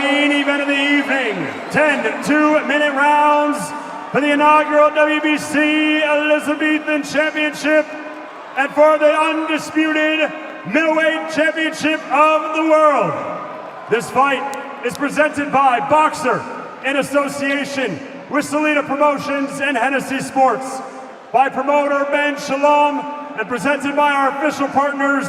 main event of the evening, 10 two-minute rounds for the inaugural WBC Elizabethan Championship and for the undisputed middleweight championship of the world. This fight is presented by Boxer in association with Salida Promotions and Hennessy Sports, by promoter Ben Shalom, and presented by our official partners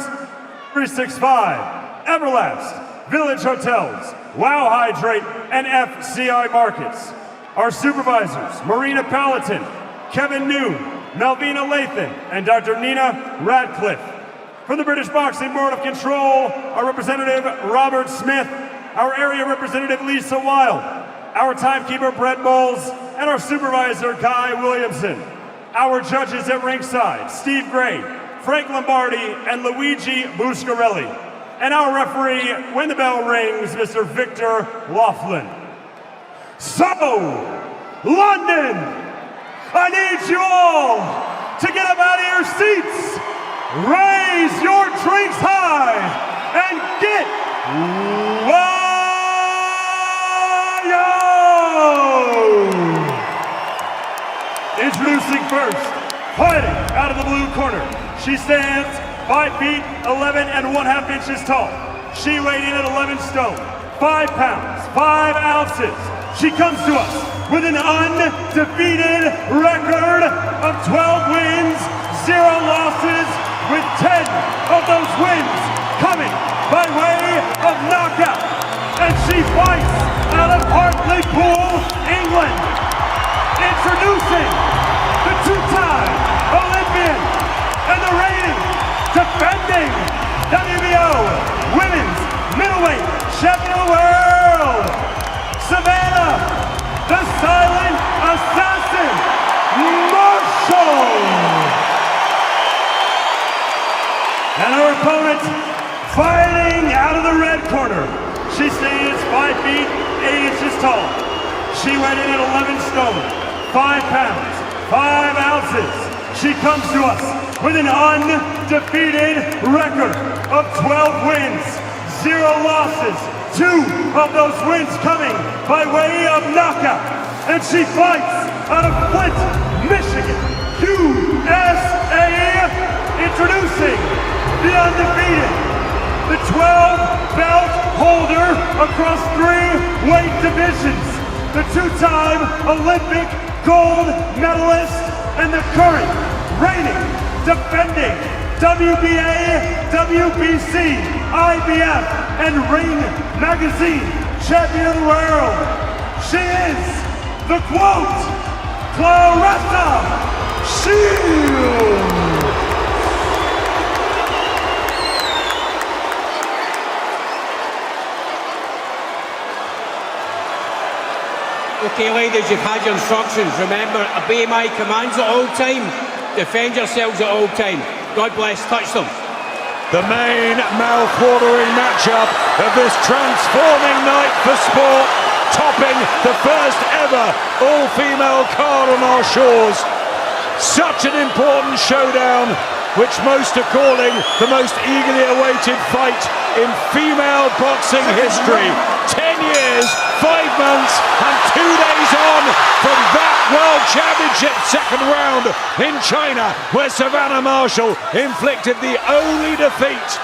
365, Everlast, Village Hotels, Wow Hydrate, and FCI Markets. Our supervisors, Marina Palatin, Kevin Noon, Malvina Lathan, and Dr. Nina Radcliffe. From the British Boxing Board of Control, our representative, Robert Smith, our area representative, Lisa Wild, our timekeeper, Brett Bowles, and our supervisor, Guy Williamson. Our judges at ringside, Steve Gray, Frank Lombardi, and Luigi Buscarelli. And our referee, when the bell rings, Mr. Victor Laughlin. So, London, I need you all to get up out of your seats, raise your drinks high, and get wild. Introducing first, fighting out of the blue corner. She stands 5 feet 11 and 1/2 inches tall. She weighed in at 11 stone, 5 pounds, 5 ounces. She comes to us with an undefeated record of 12 wins, 0 losses, with 10 of those wins coming by way of knockout. And she fights out of Hartlepool, England. Introducing the 2-time Olympian and the reigning, defending WBO Women's Middleweight Champion of the World, Savannah, the Silent Assassin, Marshall. And her opponent, fighting out of the red corner. She stands 5 feet 8 inches tall. She weighed in at 11 stone, 5 pounds, 5 ounces. She comes to us with an undefeated record of 12 wins, 0 losses, 2 of those wins coming by way of knockout. And she fights out of Flint, Michigan, USA. Introducing the undefeated, the 12-belt holder across 3 weight divisions, the 2-time Olympic gold medalist, and the current reigning, defending WBA, WBC, IBF, and Ring Magazine champion of the world. She is the quote, Claressa Shields. Okay, ladies, you've had your instructions. Remember, obey my commands at all time. Defend yourselves at all time. God bless. Touch them. The main mouth-watering matchup of this transforming night for sport, topping the first ever all-female card on our shores. Such an important showdown, which most are calling the most eagerly awaited fight in female boxing history. 10 years, 5 months, and 2 days on from that World Championship second round in China, where Savannah Marshall inflicted the only defeat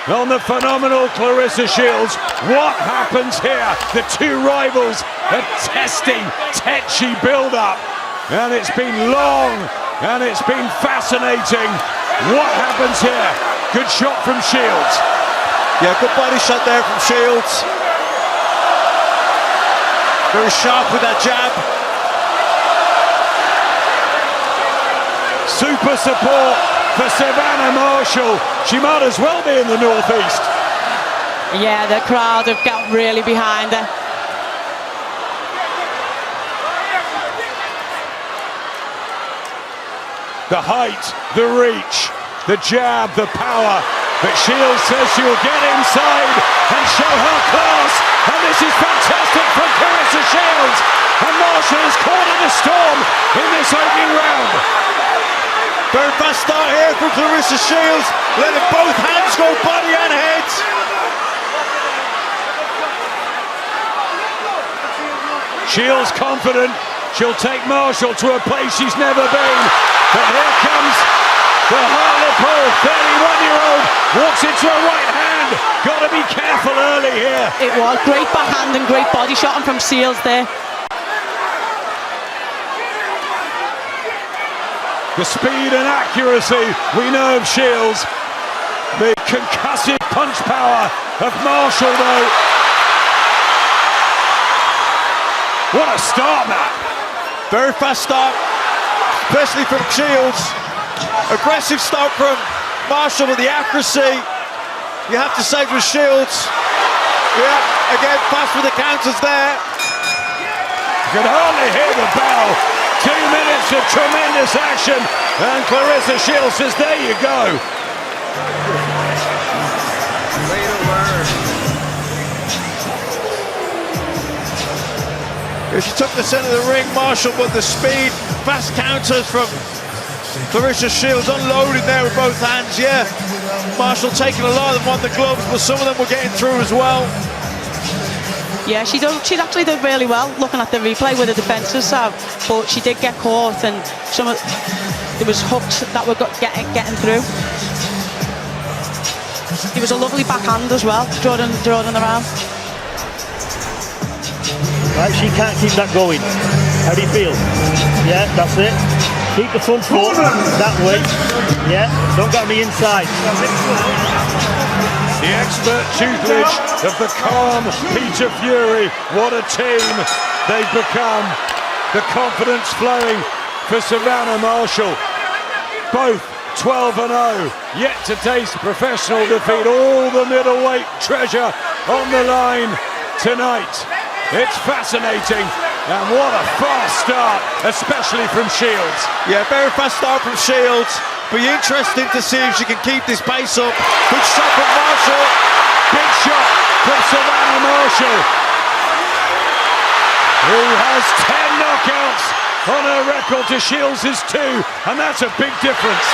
on the phenomenal Claressa Shields. What happens here? The two rivals are testing tetchy build-up, and it's been long, and it's been fascinating. What happens here? Good shot from Shields. Yeah, good body shot there from Shields. Very sharp with that jab. Super support for Savannah Marshall. She might as well be in the Northeast. Yeah, the crowd have got really behind her. The height, the reach, the jab, the power. But Shields says she will get inside and show her class. And this is fantastic from Claressa Shields. And Marshall is caught in a storm in this opening round. Very fast start here from Claressa Shields. Letting both hands go body and head. Shields confident. She'll take Marshall to a place she's never been. But here comes the Hartlepool 31-year-old. Walks into a right hand. Got to be careful early here. It was great backhand and great body shotting from Shields there. The speed and accuracy we know of Shields. The concussive punch power of Marshall, though. What a start, Matt. Very fast start, especially from Shields. Aggressive start from Marshall with the accuracy. You have to say for Shields. Yeah, again, fast with the counters there. You can hardly hear the bell. 2 minutes of tremendous action. And Claressa Shields says, there you go. She took the centre of the ring, Marshall, but the speed, fast counters from Claressa Shields, unloading there with both hands, yeah. Marshall taking a lot of them on the gloves, but some of them were getting through as well. Yeah, she actually did really well looking at the replay with the defences, so, but she did get caught and there was hooks that were getting through. It was a lovely backhand as well, drawing around. Right, she can't keep that going. How do you feel? Yeah, that's it. Keep the front foot that way. Yeah, don't get on the inside. The expert tutelage of the calm Peter Fury. What a team they've become. The confidence flowing for Savannah Marshall. Both 12-0, yet to taste professional defeat. All the middleweight treasure on the line tonight. It's fascinating, and what a fast start, especially from Shields. Yeah, very fast start from Shields. Be interesting to see if she can keep this pace up. Good shot from Marshall. Big shot from Savannah Marshall, who has 10 knockouts on her record to Shields' 2, and that's a big difference.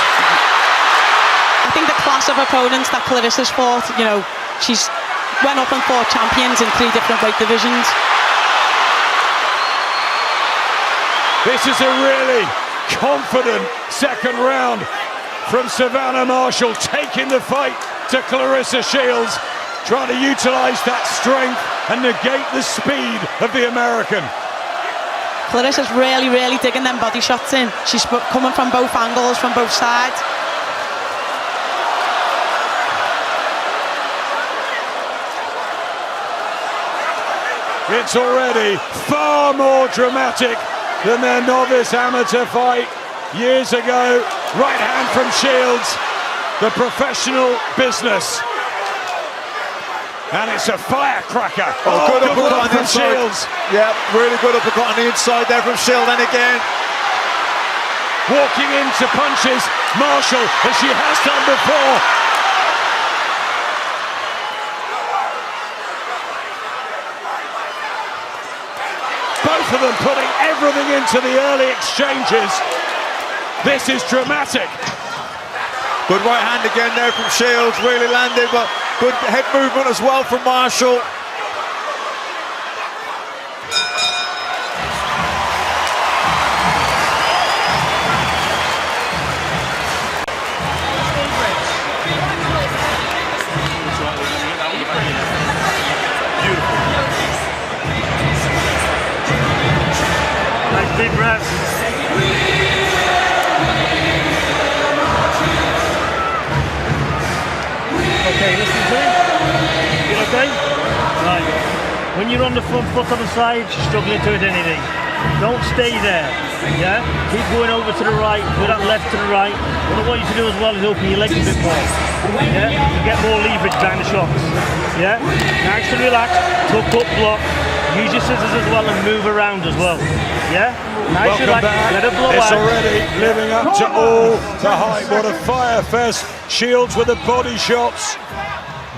I think the class of opponents that Claressa's fought, you know, she's went up and fought champions in 3 different weight divisions. This is a really confident second round from Savannah Marshall, taking the fight to Claressa Shields, trying to utilise that strength and negate the speed of the American. Claressa's really digging them body shots in. She's coming from both angles, from both sides. It's already far more dramatic than their novice amateur fight years ago. Right hand from Shields, the professional business. And it's a firecracker. Good uppercut on the from inside. Shields. Yeah, really good uppercut on the inside there from Shields. And again, Walking into punches, Marshall, as she has done before. Both of them putting everything into the early exchanges. This is dramatic. good right hand again there from Shields, really landed, but good head movement as well from Marshall. Deep breath. Okay, listen to me. You okay? Right. When you're on the front foot on the side, you're struggling to hit anything. Don't stay there. Yeah? Keep going over to the right, with that left to the right. What I want you to do as well is open your legs a bit more. Yeah? You get more leverage behind the shots. Yeah? Nice and relax. Tuck up, block. Use your scissors as well and move around as well. Yeah? Nice, Welcome back. Let it blow it's out. already living up to all the hype. What a fire fest. Shields with the body shots.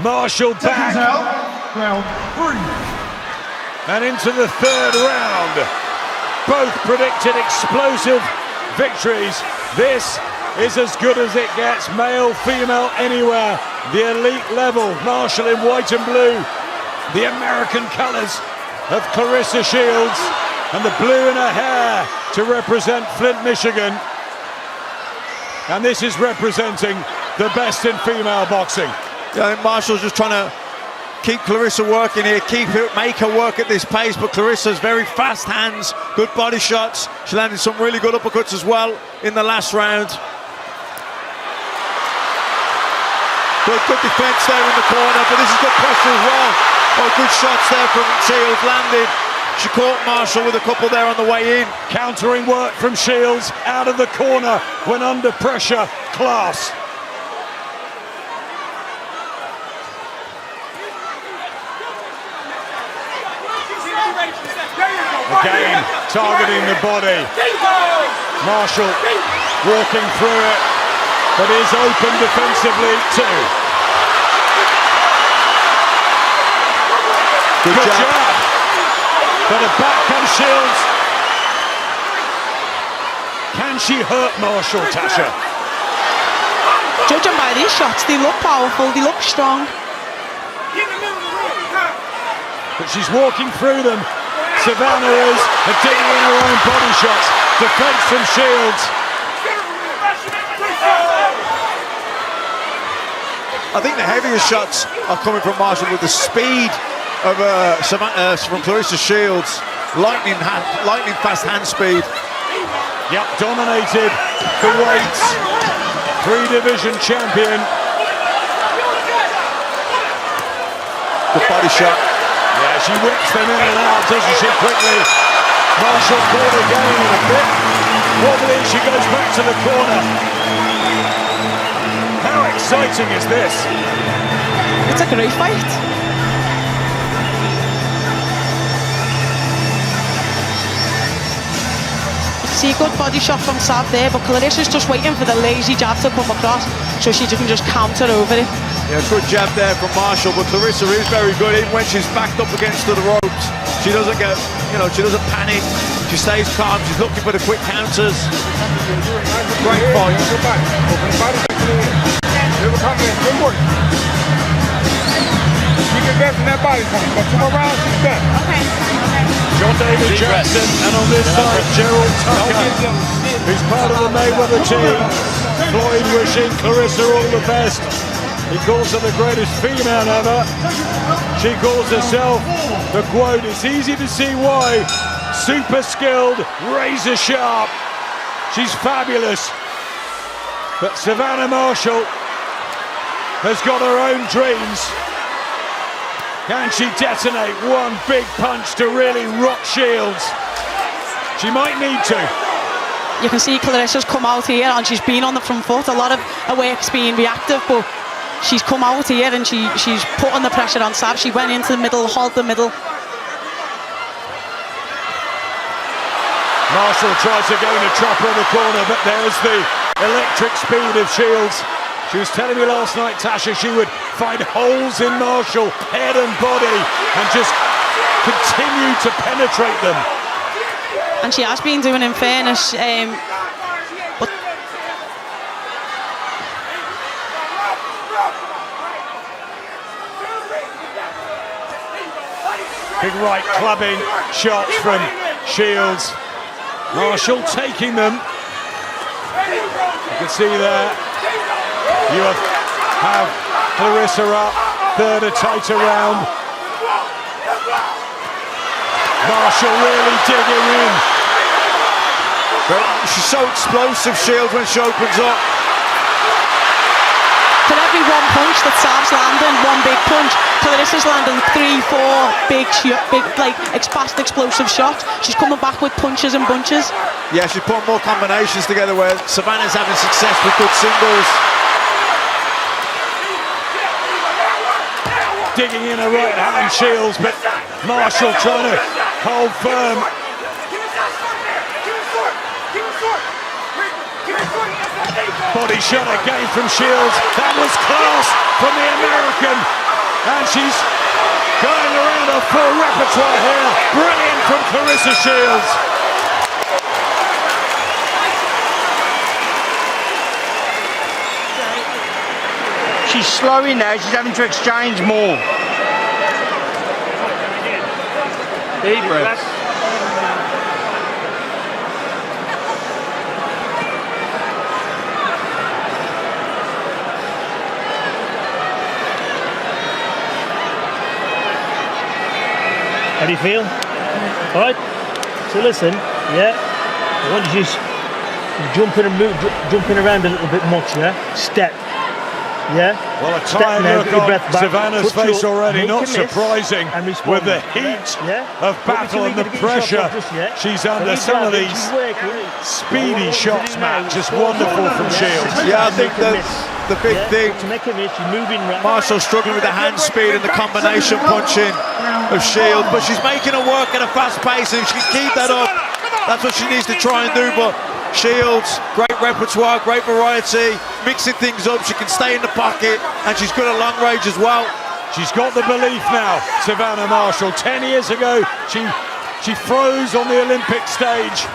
Marshall back. Round 3. And into the third round. Both predicted explosive victories. This is as good as it gets. Male, female, anywhere. The elite level. Marshall in white and blue. The American colours of Claressa Shields. and the blue in her hair to represent Flint, Michigan. And this is representing the best in female boxing. Yeah, I think Marshall's just trying to keep Claressa working here, make her work at this pace, but Clarissa's very fast hands, good body shots. She landed some really good uppercuts as well in the last round. Good defense there in the corner, but this is good pressure as well. Oh, good shots there from Shields landed. She caught Marshall with a couple there on the way in. Countering work from Shields out of the corner when under pressure. Class. Again, targeting the body. Marshall walking through it, but is open defensively too. Good jab. But a back comes Shields. Can she hurt Marshall, Tasha? Judging by these shots, they look powerful, they look strong. But she's walking through them. Savannah is, and digging in her own body shots. Defense from Shields. I think the heaviest shots are coming from Marshall with the speed of from Claressa Shields. Lightning fast hand speed. Yep, dominated the weights. 3-division champion. Good body shot. Yeah, she whips them in and out, doesn't she, quickly. Marshall caught again in a bit. Wobbly, she goes back to the corner. How exciting is this? It's a great fight. See a good body shot from Sav there, but Claressa's just waiting for the lazy jab to come across so she can just counter over it. Yeah, good jab there from Marshall, but Claressa is very good, even when she's backed up against the ropes. She doesn't get, she doesn't panic. She stays calm, she's looking for the quick counters. Great fight. You can get in that body time, but 2 more rounds, she's done. Okay. John David Jackson, and on this side, Gerald Tucker, who's part of the Mayweather team. Floyd wishing Claressa all the best. He calls her the greatest female ever. She calls herself, the quote, it's easy to see why. Super skilled, razor sharp. She's fabulous. But Savannah Marshall has got her own dreams. Can she detonate one big punch to really rock Shields? She might need to. You can see Claressa's come out here and she's been on the front foot. A lot of her work's being reactive, but she's come out here and she's putting the pressure on Sav. She went into the middle, held the middle. Marshall tries to go in a trap on the corner, but there's the electric speed of Shields. She was telling me last night, Tasha, she would find holes in Marshall, head and body, and just continue to penetrate them. And she has been doing, in fairness. But big right clubbing shots from Shields. Marshall taking them. You can see there. You have Claressa up, third a tighter round. Marshall really digging in. But she's so explosive, Shields, when she opens up. for every one punch that Sav's landing, one big punch, Claressa's landing 3-4 big, like fast, explosive shots. She's coming back with punches and bunches. Yeah, she's putting more combinations together where Savannah's having success with good singles. Digging in a right hand Shields, but Marshall trying to hold firm. Body shot again from Shields. That was class from the American. And she's going around her full repertoire here. Brilliant from Claressa Shields. She's slowing now, she's having to exchange more. Deep breath. do you feel? All right. So listen, yeah. I want you to just jumping and jumping around a little bit much, yeah. Step. Yeah. Well, a tired look on Savannah's face already, not surprising with the heat of battle and the pressure she's under. Some of these speedy shots, Matt, just wonderful from Shields. Yeah, I think the big thing, to make a miss, you're moving right. Marshall struggling with the hand speed and the combination punching of Shields, but she's making her work at a fast pace, and if she can keep that up, that's what she needs to try and do. But Shields, great repertoire, great variety, mixing things up. She can stay in the pocket, and she's good at long range as well. She's got the belief now, Savannah Marshall. 10 years ago, she froze on the Olympic stage.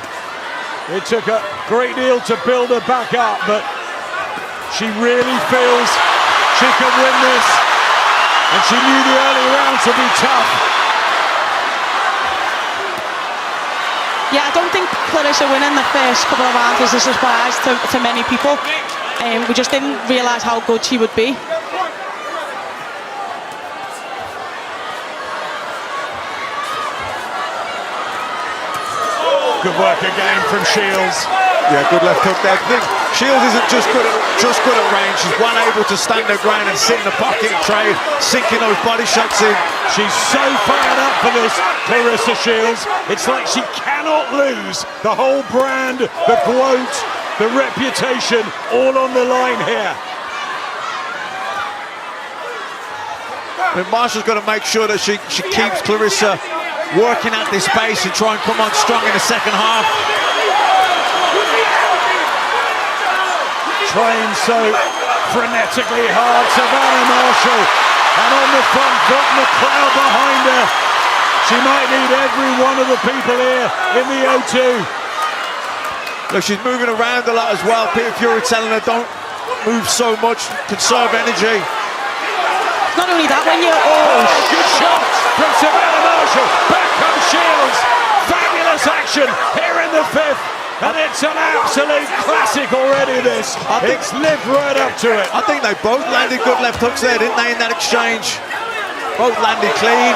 It took a great deal to build her back up, but she really feels she could win this, and she knew the early rounds would be tough. Yeah, I don't think Claressa winning the first couple of rounds was a surprise to many people. We just didn't realise how good she would be. Good work again from Shields. Yeah, good left hook there. I think Shields isn't just good at range. She's well able to stand her ground and sit in the pocket and trade, sinking those body shots in. She's so fired up for this, Claressa Shields. It's like she cannot lose. The whole brand, the quote, the reputation, all on the line here. I mean, Marshall's got to make sure that she keeps Claressa working at this pace and try and come on strong in the second half. Trying so frenetically hard, Savannah Marshall, and on the front foot and the crowd behind her. She might need every one of the people here in the O2. Look, she's moving around a lot as well. Peter Fury telling her don't move so much, conserve energy. Not only that, when you're good shot from Savannah Marshall. Back comes Shields. Fabulous action here in the fifth. And it's an absolute classic already, this. It's lived right up to it. I think they both landed good left hooks there, didn't they, in that exchange? Both landed clean.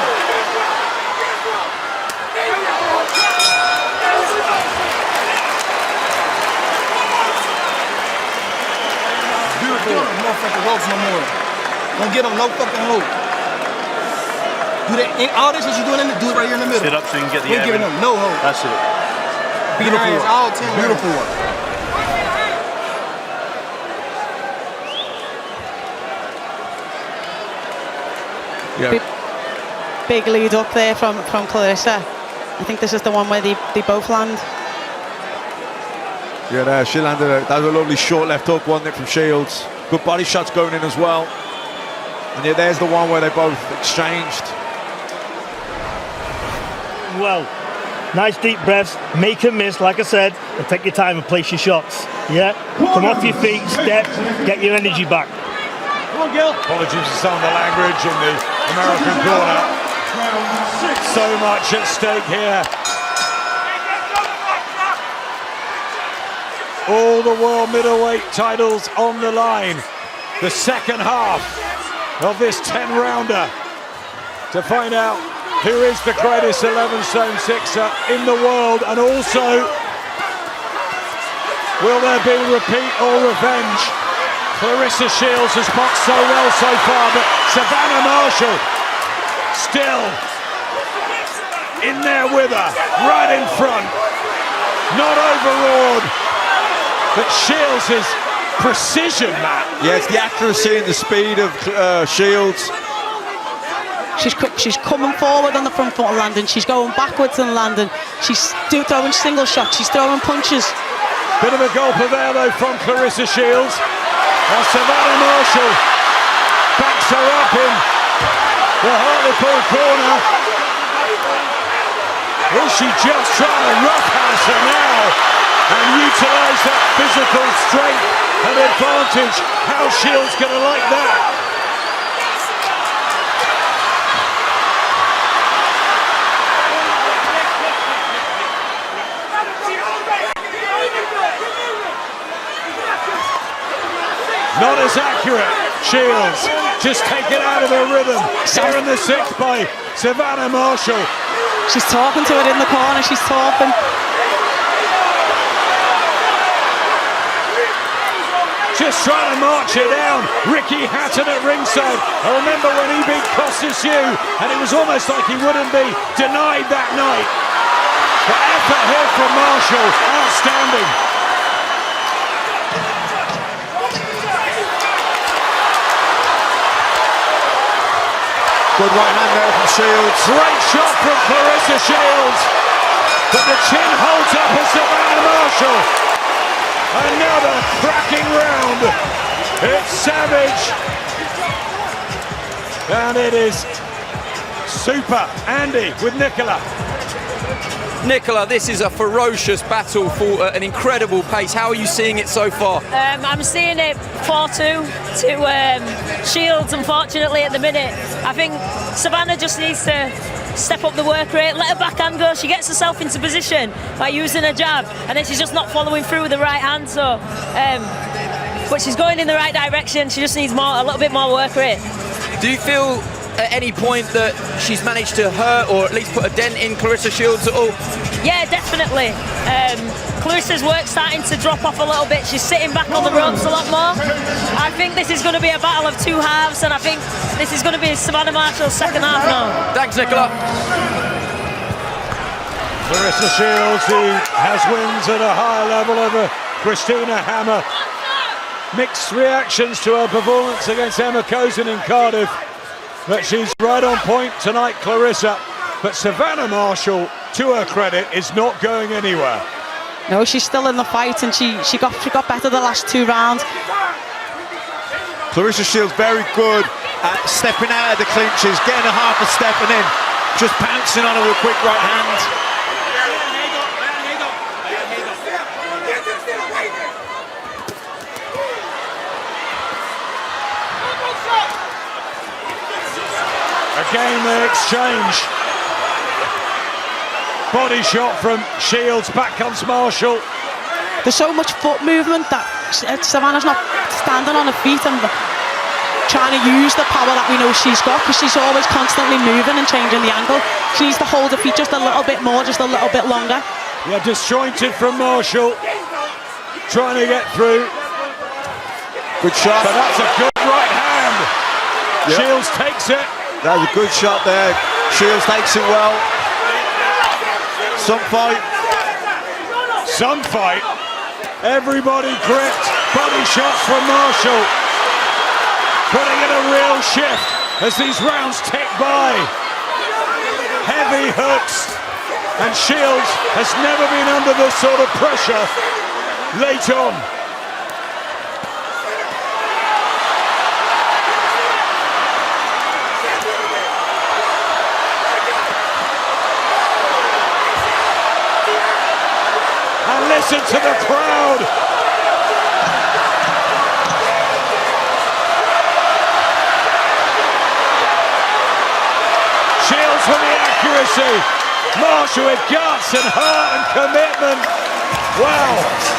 Beautiful. Motherfucking ropes no more. Don't get them no fucking hope. Do that. All this what you're doing, do it right here in the middle. Sit up so you can get the We're giving them no hope. That's it. Beautiful one. All 10 beautiful one. Yeah. big lead up there from Claressa. I think this is the one where they both land. Yeah, there, she landed that was a lovely short left hook, wasn't it, from Shields. Good body shots going in as well. And yeah, there's the one where they both exchanged. Well, nice deep breaths, make a miss, like I said, and take your time and place your shots. Yeah, come off your feet, step, get your energy back. Come on, Gil. Apologies for some of the language in the American corner. So much at stake here. All the world middleweight titles on the line. The second half of this 10-rounder to find out who is the greatest 11-stone sixer in the world, and also will there be repeat or revenge? Claressa Shields has boxed so well so far, but Savannah Marshall still in there with her, right in front, not overawed, but Shields' precision, Matt. Yeah, it's the accuracy and the speed of Shields. She's quick, she's coming forward on the front foot and landing, she's going backwards and landing, she's throwing single shots, she's throwing punches. Bit of a gulper there though from Claressa Shields. Now Savannah Marshall backs her up in the Hartlepool corner. Is she just trying to roughhouse her now and utilise that physical strength and advantage? How Shields gonna like that? Not as accurate. Shields just taken out of her rhythm. Here in the sixth by Savannah Marshall. She's talking to her in the corner, she's talking. Just trying to march her down. Ricky Hatton at ringside. I remember when he beat Costas Yu, and it was almost like he wouldn't be denied that night. The effort here from Marshall, outstanding. Good right hand there from Shields. Great shot from Claressa Shields. But the chin holds up as Savannah Marshall. Another cracking round. It's savage. And it is super Andy with Nicola. Nicola, this is a ferocious battle for an incredible pace. How are you seeing it so far? I'm seeing it 4-2 to Shields, unfortunately, at the minute. I think Savannah just needs to step up the work rate, let her backhand go. She gets herself into position by using her jab, and then she's just not following through with the right hand. So, but she's going in the right direction. She just needs a little bit more work rate. Do you feel at any point that she's managed to hurt or at least put a dent in Claressa Shields at all? Yeah, definitely. Clarissa's work's starting to drop off a little bit. She's sitting back on the ropes a lot more. I think this is going to be a battle of two halves, and I think this is going to be Savannah Marshall's second half now. Thanks, Nicola. Claressa Shields, who has wins at a higher level over Christina Hammer. Mixed reactions to her performance against Emma Cozen in Cardiff. But she's right on point tonight, Claressa. But Savannah Marshall, to her credit, is not going anywhere. No, she's still in the fight, and she got better the last 2 rounds. Claressa Shields very good at stepping out of the clinches, getting a half a step, and then just pouncing on her with a quick right hand. Again they exchange. Body shot from Shields, back comes Marshall. There's so much foot movement that Savannah's not standing on her feet and trying to use the power that we know she's got, because she's always constantly moving and changing the angle. She needs to hold her feet just a little bit more, just a little bit longer. Yeah, disjointed from Marshall, trying to get through. Good shot. But that's a good right hand. Yep. Shields takes it. That was a good shot there. Shields takes it well. Some fight. Some fight. Everybody gripped. Body shots from Marshall. Putting in a real shift as these rounds tick by. Heavy hooks. And Shields has never been under this sort of pressure late on. And listen to the crowd. Shields with the accuracy. Marshall with guts and heart and commitment. Wow.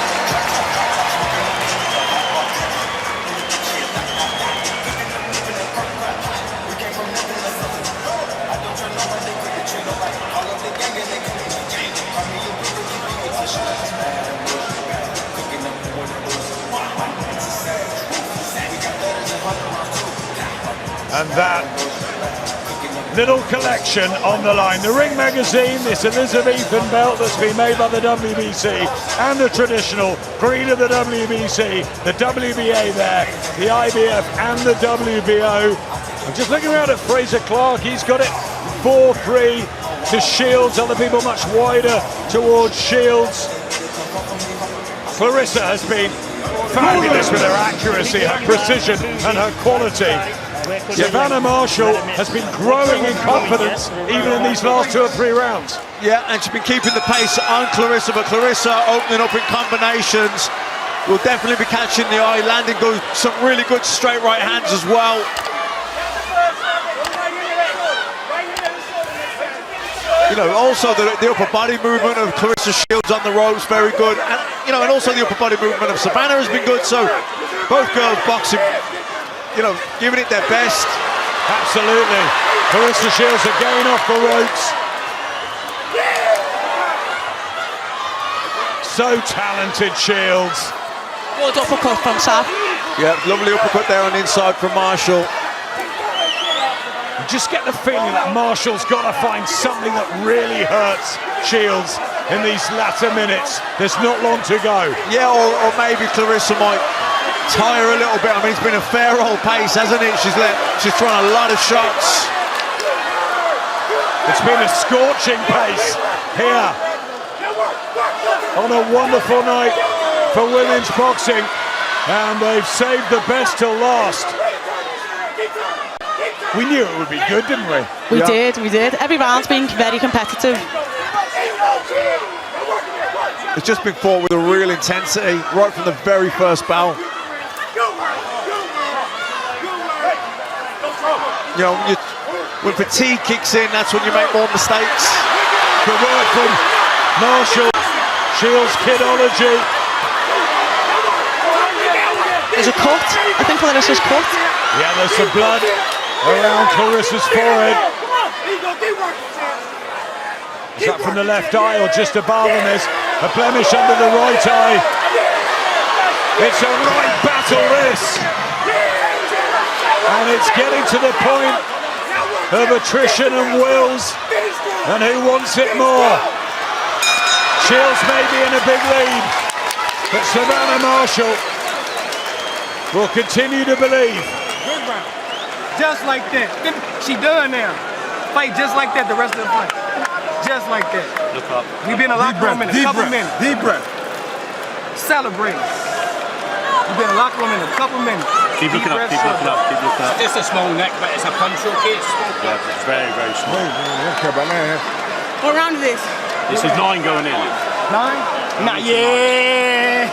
And that little collection on the line. The Ring magazine, this Elizabethan belt that's been made by the WBC, and the traditional green of the WBC, the WBA there, the IBF and the WBO. I'm just looking around at Fraser Clark, he's got it 4-3 to Shields, other people much wider towards Shields. Claressa has been fabulous with her accuracy, her precision and her quality. Savannah Marshall has been growing in confidence even in these last 2 or 3 rounds. Yeah, and she's been keeping the pace on Claressa, but Claressa opening up in combinations will definitely be catching the eye, landing some really good straight right hands as well. You know, also the upper body movement of Claressa Shields on the ropes, very good. And, you know, and also the upper body movement of Savannah has been good. So both girls boxing, you know, giving it their best. Absolutely. Claressa Shields again off the ropes. So talented, Shields. Good uppercut from Sav. Yeah, lovely uppercut there on the inside from Marshall. You just get the feeling that Marshall's got to find something that really hurts Shields in these latter minutes. There's not long to go. Yeah, or maybe Claressa might tire a little bit. I mean, it's been a fair old pace, hasn't it? She's thrown a lot of shots. It's been a scorching pace here on a wonderful night for women's boxing, and they've saved the best till last. We knew it would be good, didn't we? We did. Every round's been very competitive. It's just been fought with a real intensity right from the very first bell. You know, when fatigue kicks in, that's when you make more mistakes. Good work from Marshall. Shields kidology. There's a cut. I think Claressa's cut. Yeah, there's some blood around Claressa's forehead. Is that from the left eye or just above? And there's a blemish under the right eye. It's a right battle, this. And it's getting to the point of attrition and wills. And who wants it more? Shields may be in a big lead, but Savannah Marshall will continue to believe. Good round. Just like that. She done now. Fight just like that the rest of the fight. Just like that. Look up. We've been in a locker room in a couple minutes. Deep breath. Celebrating. We've been in a locker room in a couple minutes. Keep looking up, keep looking up, keep looking up. Just a small neck, but it's a punch, okay? Yeah, it's very, very small. Don't care about that. What round is this? This is 9 going in. 9? Not yet.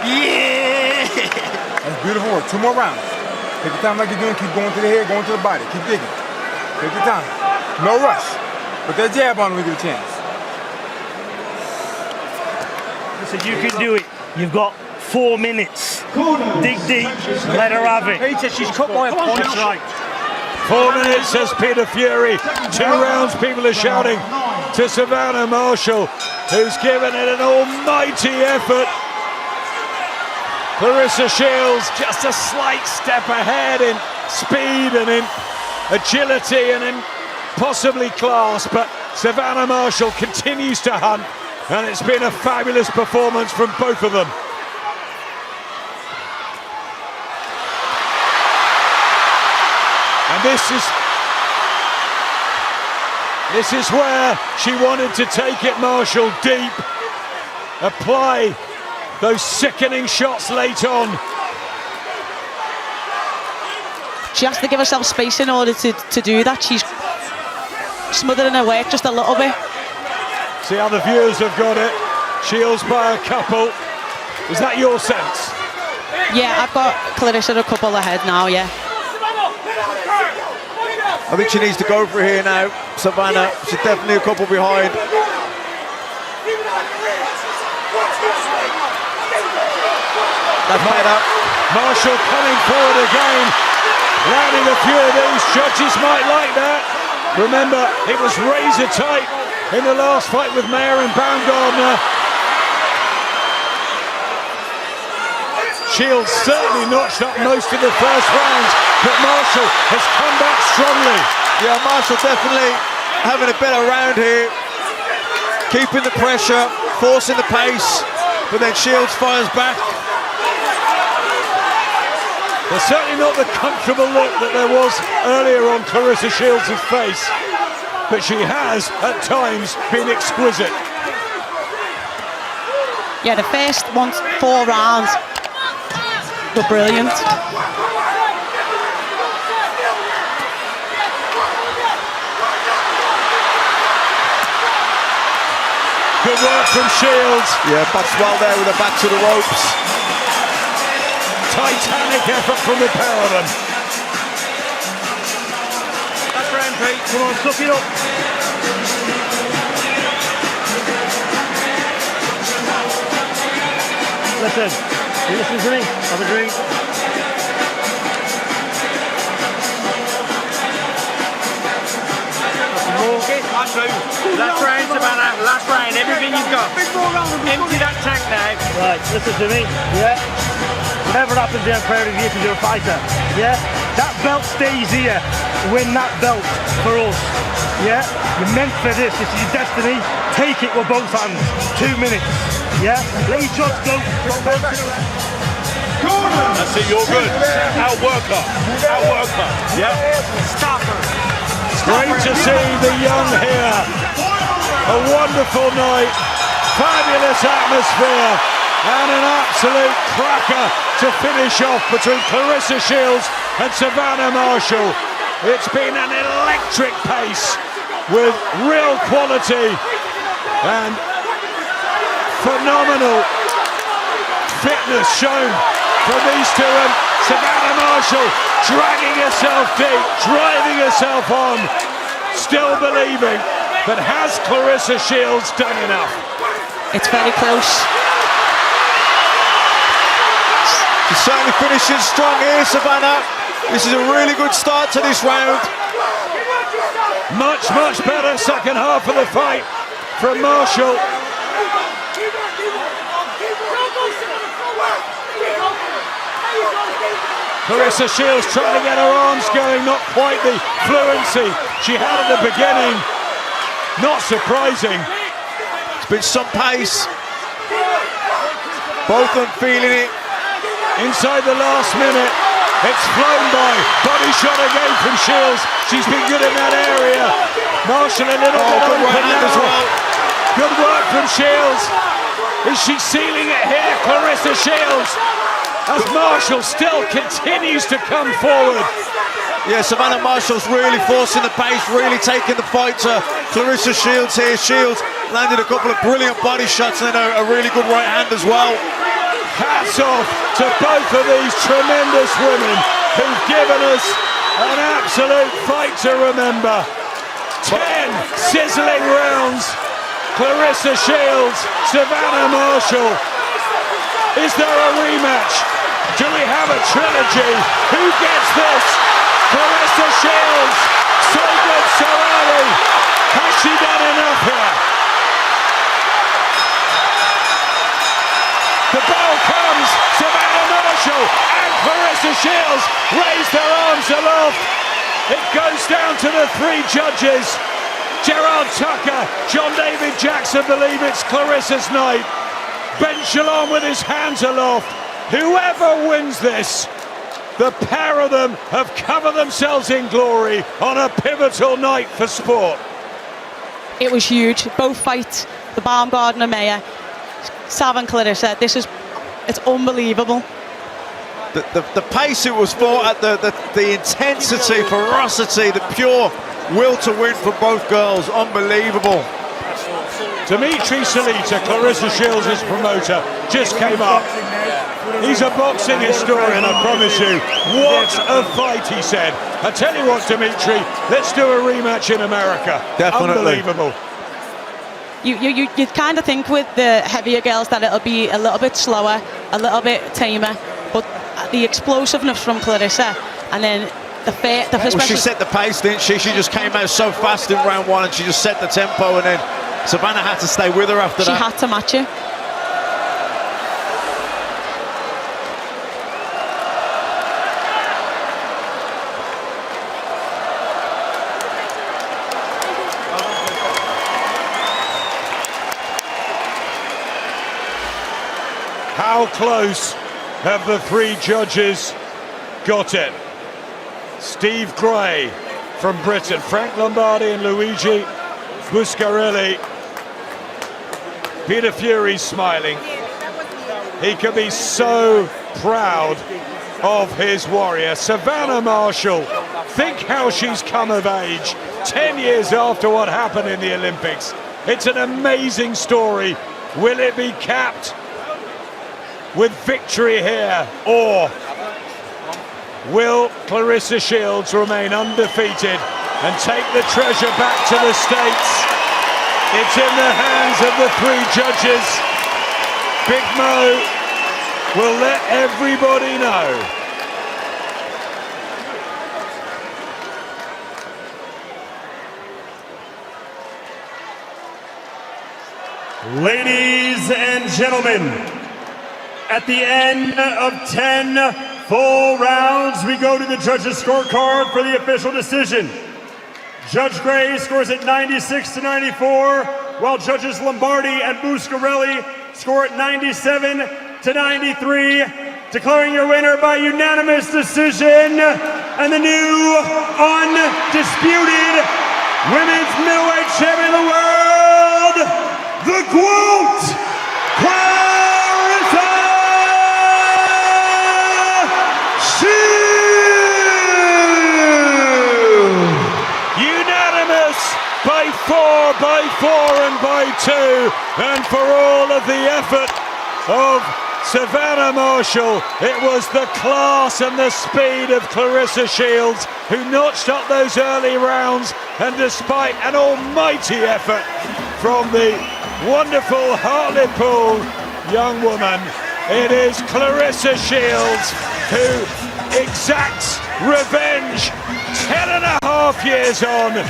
Yeah. That's beautiful work. 2 more rounds. Take your time like you're doing. Keep going to the head, going to the body. Keep digging. Take your time. No rush. Put that jab on when you get a chance. Listen, you can do it. You've got 4 minutes. Dig deep. Let her have it. Peter, she's cut my opponent. Right. 4 minutes, says Peter Fury. 2 rounds, people are shouting to Savannah Marshall, who's given it an almighty effort. Claressa Shields just a slight step ahead in speed and in agility and in possibly class, but Savannah Marshall continues to hunt, and it's been a fabulous performance from both of them. And this is where she wanted to take it, Marshall, deep, apply those sickening shots late on. She has to give herself space in order to do that. She's smothering her work just a little bit. See how the viewers have got it. Shields by a couple. Is that your sense? Yeah, I've got Claressa a couple ahead now, yeah. I think she needs to go for it here now, Savannah. She's definitely a couple behind. That's made up. Marshall coming forward again, landing a few of these. Judges might like that. Remember, it was razor tight in the last fight with Mayer and Baumgardner. Shields certainly notched up most of the first rounds, but Marshall has come back strongly. Yeah, Marshall definitely having a better round here. Keeping the pressure, forcing the pace, but then Shields fires back. There's certainly not the comfortable look that there was earlier on Claressa Shields' face, but she has, at times, been exquisite. Yeah, the first 4 rounds were brilliant. Good work from Shields. Yeah, backs well there with her back to the ropes. Titanic effort from the pair of them. That's round, Pete. Come on, suck it up. Listen, you listen to me. Have a drink. Okay, last round. Last round, Savannah. Last round. Everything you've got. Empty that tank. Right, listen to me, yeah? Whatever happens here, I'm proud of you because you're a fighter, yeah? That belt stays here. Win that belt for us, yeah? You're meant for this. This is your destiny. Take it with both hands. 2 minutes, yeah? Let your shots go. That's it, you're good. Outwork her. Outwork her. Yeah. Stop her. Great to see the young here. A wonderful night. Fabulous atmosphere. And an absolute cracker to finish off between Claressa Shields and Savannah Marshall. It's been an electric pace with real quality and phenomenal fitness shown from these two, and Savannah Marshall dragging herself deep, driving herself on, still believing, but has Claressa Shields done enough? It's very close. She's certainly finishing strong here, Savannah. This is a really good start to this round. Much better second half of the fight from Marshall. Claressa Shields trying to get her arms going, not quite the fluency she had at the beginning. Not surprising. It's been some pace. Both of them feeling it. Inside the last minute, it's flown by. Body shot again from Shields. She's been good in that area. Marshall a little bit good open right hand now. as well. Good work from Shields. Is she sealing it here, Claressa Shields? As Marshall still continues to come forward. Yeah, Savannah Marshall's really forcing the pace, really taking the fight to Claressa Shields here. Shields landed a couple of brilliant body shots and then a really good right hand as well. Hats off to both of these tremendous women who've given us an absolute fight to remember. 10 sizzling rounds. Claressa Shields, Savannah Marshall. Is there a rematch? Do we have a trilogy? Who gets this? Claressa Shields, so good, so early. Has she done enough here? The bell comes, Savannah Marshall and Claressa Shields raise their arms aloft. It goes down to the 3 judges. Gerard Tucker, John David Jackson believe it's Claressa's night. Ben Shalom with his hands aloft. Whoever wins this, the pair of them have covered themselves in glory on a pivotal night for sport. It was huge. Both fights, the Baumgardner Mayer, Sav and Claressa, it's unbelievable. The pace it was fought at, the intensity, ferocity, the pure will to win for both girls, unbelievable. Dimitri Salita, Claressa Shields' promoter, just came up. He's a boxing historian, I promise you. What a fight, he said. I tell you what, Dimitri, let's do a rematch in America. Definitely. Unbelievable. You kind of think with the heavier girls that it'll be a little bit slower, a little bit tamer, but the explosiveness from Claressa, and then well, she set the pace, didn't she? She just came out so fast in round 1 and she just set the tempo, and then Savannah had to stay with her after that. She had to match it. How close have the 3 judges got it? Steve Gray from Britain, Frank Lombardi and Luigi Buscarelli. Peter Fury's smiling. He can be so proud of his warrior. Savannah Marshall, think how she's come of age 10 years after what happened in the Olympics. It's an amazing story. Will it be capped with victory here, or will Claressa Shields remain undefeated and take the treasure back to the States? It's in the hands of the 3 judges. Big Mo will let everybody know. Ladies and gentlemen, At the end of 10 full rounds, we go to the judges' scorecard for the official decision. Judge Gray scores at 96-94, while judges Lombardi and Buscarelli score at 97-93, declaring your winner by unanimous decision and the new undisputed women's middleweight champion of the world, the GOAT, Claressa Shields! Unanimous by 4, by 4 and by 2, and for all of the effort of Savannah Marshall, it was the class and the speed of Claressa Shields who notched up those early rounds, and despite an almighty effort from the wonderful Hartlepool young woman, it is Claressa Shields who exacts revenge 10.5 years on.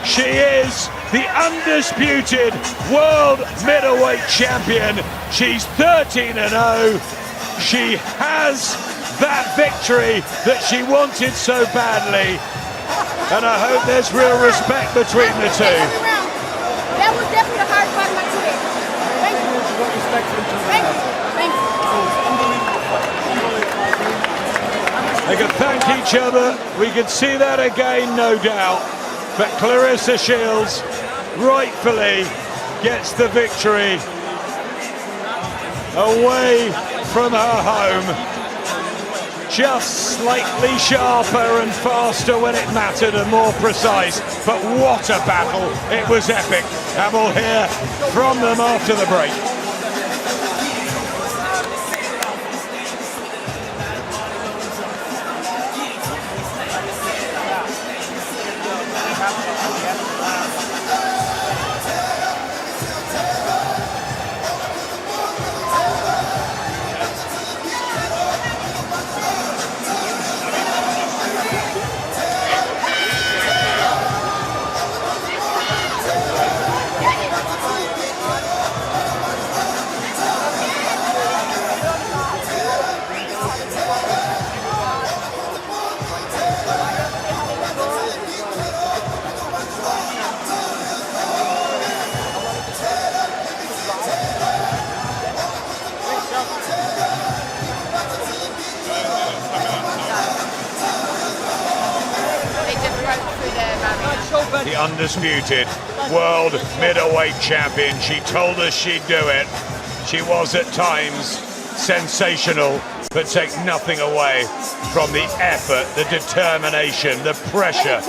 She is the undisputed world middleweight champion. She's 13-0. She has that victory that she wanted so badly. And I hope there's real respect between the two. That was definitely the hard part of my career. Thank you. Thank you. Thank you. They can thank each other. We can see that again, no doubt. But Claressa Shields rightfully gets the victory away from her home. Just slightly sharper and faster when it mattered and more precise. But what a battle. It was epic. And we'll hear from them after the break. The undisputed world middleweight champion. She told us she'd do it. She was at times sensational, but take nothing away from the effort, the determination, the pressure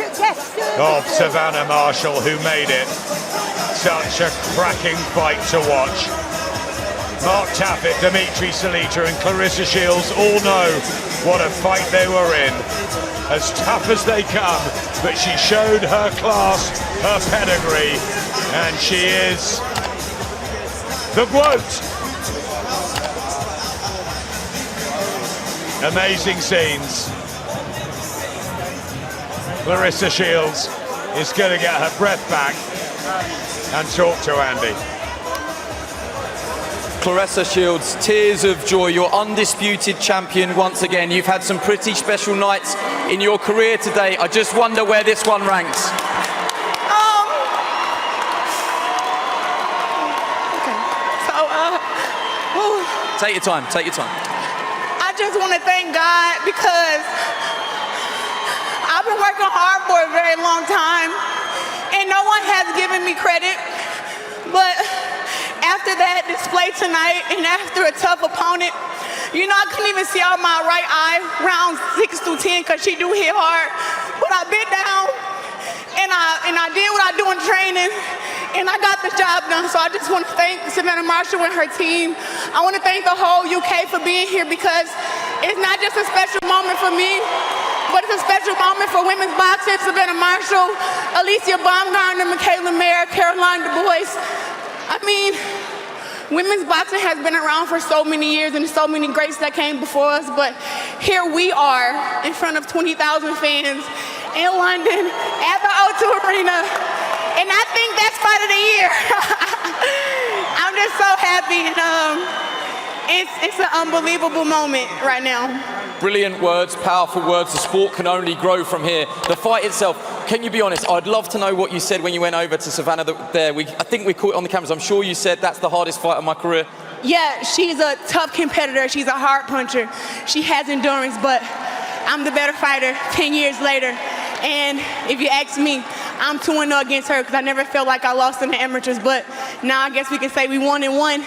of Savannah Marshall, who made it such a cracking fight to watch. Mark Taffet, Dimitri Salita and Claressa Shields all know what a fight they were in. As tough as they come, but she showed her class, her pedigree, and she is the GOAT. Amazing scenes. Claressa Shields is going to get her breath back and talk to Andy. Claressa Shields, tears of joy, your undisputed champion once again. You've had some pretty special nights in your career today. I just wonder where this one ranks. Take your time, take your time. I just want to thank God because I've been working hard for a very long time and no one has given me credit, but after that display tonight and after a tough opponent, you know, I couldn't even see out my right eye rounds 6 through 10 because she do hit hard. But I bit down and I did what I do in training and I got the job done. So I just want to thank Savannah Marshall and her team. I want to thank the whole UK for being here because it's not just a special moment for me, but it's a special moment for women's boxing. Savannah Marshall, Alicia Baumgartner, Michaela Mayer, Caroline Du Bois. I mean, women's boxing has been around for so many years and so many greats that came before us, but here we are in front of 20,000 fans in London at the O2 Arena, and I think that's fight of the year. I'm just so happy, and it's an unbelievable moment right now. Brilliant words, powerful words. The sport can only grow from here. The fight itself, can you be honest? I'd love to know what you said when you went over to Savannah there. I think we caught it on the cameras. I'm sure you said that's the hardest fight of my career. Yeah, she's a tough competitor. She's a hard puncher. She has endurance, but I'm the better fighter 10 years later. And if you ask me, I'm 2-0 against her because I never felt like I lost in the amateurs. But now I guess we can say we won and won.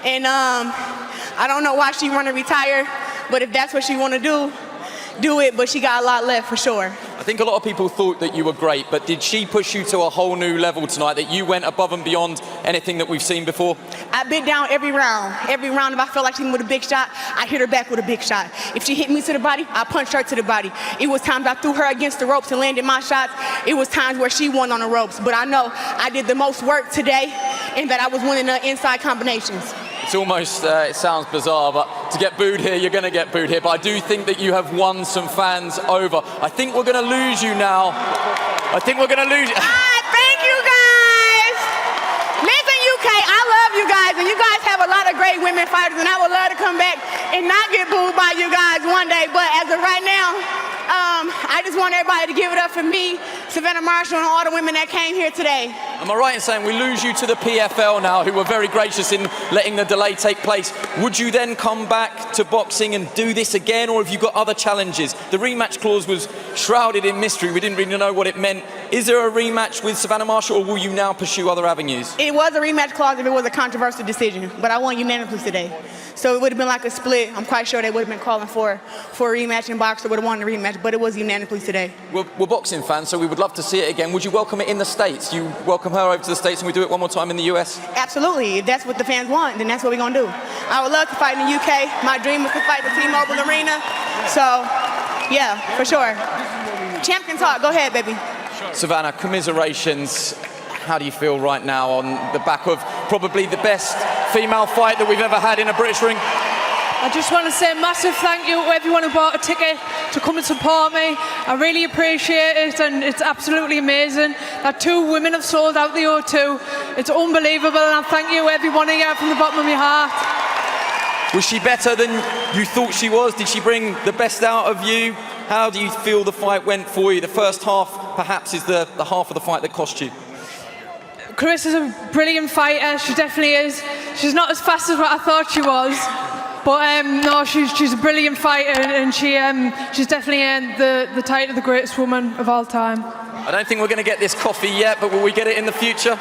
And I don't know why she want to retire, but if that's what she want to do it. But she got a lot left for sure. I think a lot of people thought that you were great, but did she push you to a whole new level tonight, that you went above and beyond anything that we've seen before? I bit down every round. Every round, if I felt like she hit me with a big shot, I hit her back with a big shot. If she hit me to the body, I punched her to the body. It was times I threw her against the ropes and landed my shots. It was times where she won on the ropes. But I know I did the most work today and that I was winning the inside combinations. It's almost, it sounds bizarre, but to get booed here, you're going to get booed here. But I do think that you have won some fans over. I think we're going to lose you now. I think we're going to lose you. Thank you, guys. Listen, UK, I love you guys, and you guys have a lot of great women fighters, and I would love to come back and not get booed by you guys one day. But as of right now, I just want everybody to give it up for me, Savannah Marshall, and all the women that came here today. Am I right in saying we lose you to the PFL now, who were very gracious in letting the delay take place? Would you then come back to boxing and do this again, or have you got other challenges? The rematch clause was shrouded in mystery. We didn't really know what it meant. Is there a rematch with Savannah Marshall, or will you now pursue other avenues? It was a rematch clause if it was a controversial decision, but I won unanimously today. So it would have been like a split. I'm quite sure they would have been calling for a rematch, and Boxer would have won the rematch, but it was unanimously today. We're boxing fans, so we would love to see it again. Would you welcome it in the States? You welcome her over to the States and we do it one more time in the US? Absolutely. If that's what the fans want, then that's what we're going to do. I would love to fight in the UK. My dream was to fight the T-Mobile Arena. So, yeah, for sure. Champion talk. Go ahead, baby. Savannah, commiserations. How do you feel right now on the back of probably the best female fight that we've ever had in a British ring? I just want to say a massive thank you to everyone who bought a ticket to come and support me. I really appreciate it, and it's absolutely amazing that 2 women have sold out the O2. It's unbelievable, and I thank you everyone here from the bottom of my heart. Was she better than you thought she was? Did she bring the best out of you? How do you feel the fight went for you? The first half perhaps is the half of the fight that cost you. Claressa's a brilliant fighter, she definitely is. She's not as fast as what I thought she was, but no, she's a brilliant fighter, and she's definitely earned the title of the greatest woman of all time. I don't think we're going to get this coffee yet, but will we get it in the future?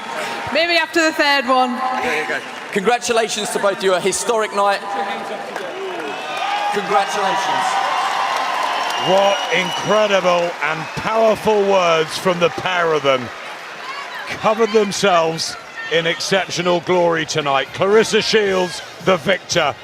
Maybe after the 3rd one. There you go. Congratulations to both of you, a historic night. Congratulations. What incredible and powerful words from the pair of them. Covered themselves in exceptional glory tonight. Claressa Shields, the victor.